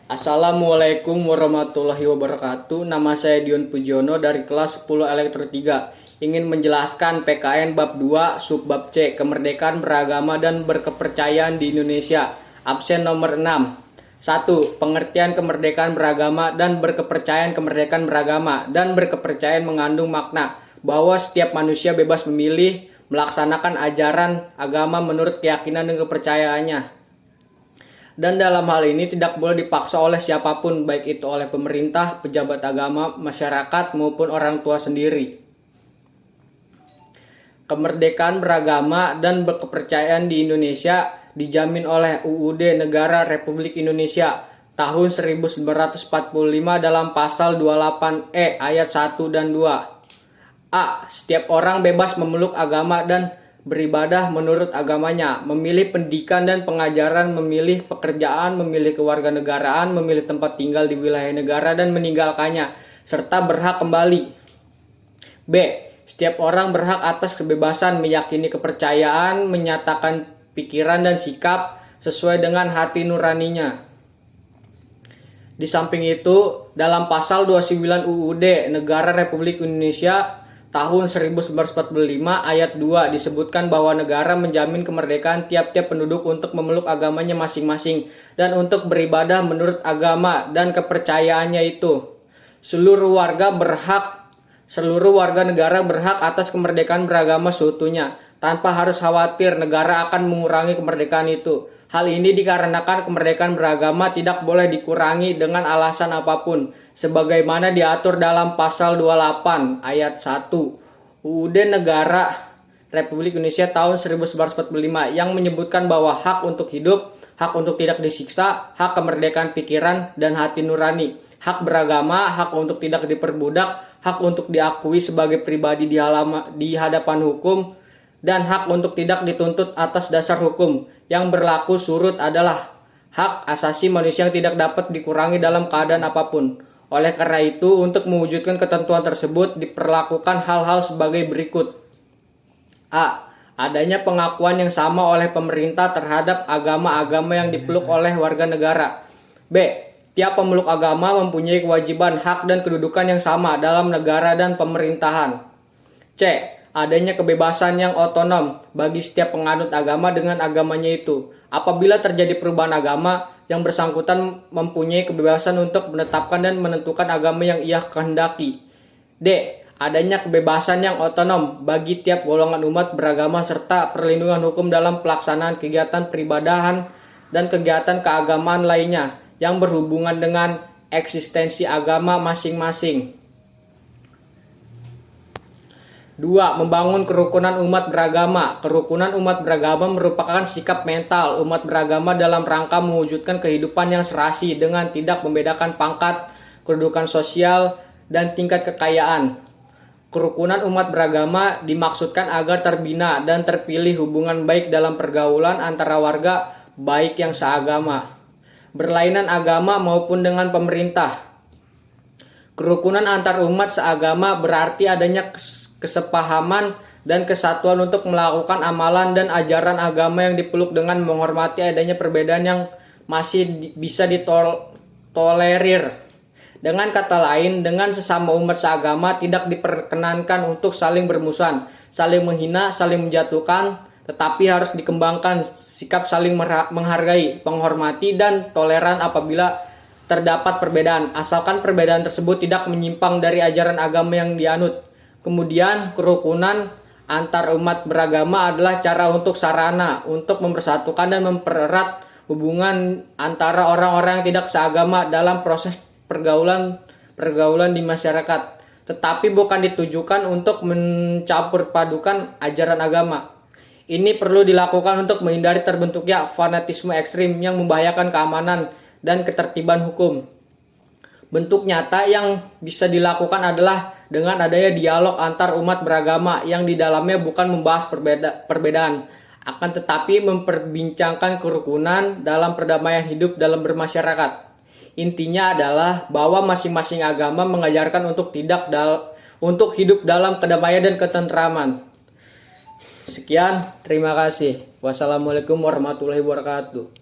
Assalamualaikum warahmatullahi wabarakatuh. Nama saya Dion Pujono dari kelas 10 Elektro 3. Ingin menjelaskan PKN bab 2 subbab C, kemerdekaan beragama dan berkepercayaan di Indonesia. Absen nomor 6. 1. Pengertian kemerdekaan beragama dan berkepercayaan. Kemerdekaan beragama dan berkepercayaan mengandung makna bahwa setiap manusia bebas memilih melaksanakan ajaran agama menurut keyakinan dan kepercayaannya. Dan dalam hal ini tidak boleh dipaksa oleh siapapun, baik itu oleh pemerintah, pejabat agama, masyarakat, maupun orang tua sendiri. Kemerdekaan beragama dan berkepercayaan di Indonesia dijamin oleh UUD Negara Republik Indonesia tahun 1945 dalam pasal 28E ayat 1 dan 2. A. Setiap orang bebas memeluk agama dan beribadah menurut agamanya, memilih pendidikan dan pengajaran, memilih pekerjaan, memilih kewarganegaraan, memilih tempat tinggal di wilayah negara dan meninggalkannya, serta berhak kembali. B. Setiap orang berhak atas kebebasan meyakini kepercayaan, menyatakan pikiran dan sikap sesuai dengan hati nuraninya. Di samping itu, dalam pasal 29 UUD Negara Republik Indonesia tahun 1945 ayat 2 disebutkan bahwa negara menjamin kemerdekaan tiap-tiap penduduk untuk memeluk agamanya masing-masing dan untuk beribadah menurut agama dan kepercayaannya itu. Seluruh warga negara berhak atas kemerdekaan beragama seutuhnya, tanpa harus khawatir negara akan mengurangi kemerdekaan itu. Hal ini dikarenakan kemerdekaan beragama tidak boleh dikurangi dengan alasan apapun, sebagaimana diatur dalam pasal 28 ayat 1 UUD Negara Republik Indonesia tahun 1945 yang menyebutkan bahwa hak untuk hidup, hak untuk tidak disiksa, hak kemerdekaan pikiran dan hati nurani, hak beragama, hak untuk tidak diperbudak, hak untuk diakui sebagai pribadi di hadapan hukum, dan hak untuk tidak dituntut atas dasar hukum. Yang berlaku surut adalah hak asasi manusia yang tidak dapat dikurangi dalam keadaan apapun. Oleh karena itu, untuk mewujudkan ketentuan tersebut diperlakukan hal-hal sebagai berikut. A. Adanya pengakuan yang sama oleh pemerintah terhadap agama-agama yang dipeluk oleh warga negara. B. Tiap pemeluk agama mempunyai kewajiban, hak, dan kedudukan yang sama dalam negara dan pemerintahan. C. Adanya kebebasan yang otonom bagi setiap penganut agama dengan agamanya itu. Apabila terjadi perubahan agama, yang bersangkutan mempunyai kebebasan untuk menetapkan dan menentukan agama yang ia kehendaki. D. Adanya kebebasan yang otonom bagi tiap golongan umat beragama serta perlindungan hukum dalam pelaksanaan kegiatan peribadahan dan kegiatan keagamaan lainnya yang berhubungan dengan eksistensi agama masing-masing. 2. Membangun kerukunan umat beragama. Kerukunan umat beragama merupakan sikap mental umat beragama dalam rangka mewujudkan kehidupan yang serasi dengan tidak membedakan pangkat, kedudukan sosial, dan tingkat kekayaan. Kerukunan umat beragama dimaksudkan agar terbina dan terpilih hubungan baik dalam pergaulan antara warga baik yang seagama, berlainan agama maupun dengan pemerintah. Kerukunan antar umat seagama berarti adanya kesepahaman dan kesatuan untuk melakukan amalan dan ajaran agama yang dipeluk dengan menghormati adanya perbedaan yang masih bisa ditolerir. Dengan kata lain, dengan sesama umat seagama tidak diperkenankan untuk saling bermusuhan, saling menghina, saling menjatuhkan, tetapi harus dikembangkan sikap saling menghargai, menghormati, dan toleran apabila terdapat perbedaan, asalkan perbedaan tersebut tidak menyimpang dari ajaran agama yang dianut. Kemudian, kerukunan antar umat beragama adalah cara untuk sarana untuk mempersatukan dan mempererat hubungan antara orang-orang yang tidak seagama dalam proses pergaulan di masyarakat, tetapi bukan ditujukan untuk mencampur padukan ajaran agama. Ini perlu dilakukan untuk menghindari terbentuknya fanatisme ekstrim yang membahayakan keamanan dan ketertiban hukum. Bentuk nyata yang bisa dilakukan adalah dengan adanya dialog antar umat beragama yang di dalamnya bukan membahas perbedaan, akan tetapi memperbincangkan kerukunan dalam perdamaian hidup dalam bermasyarakat. Intinya adalah bahwa masing-masing agama mengajarkan untuk hidup dalam kedamaian dan ketentraman. Sekian, terima kasih. Wassalamualaikum warahmatullahi wabarakatuh.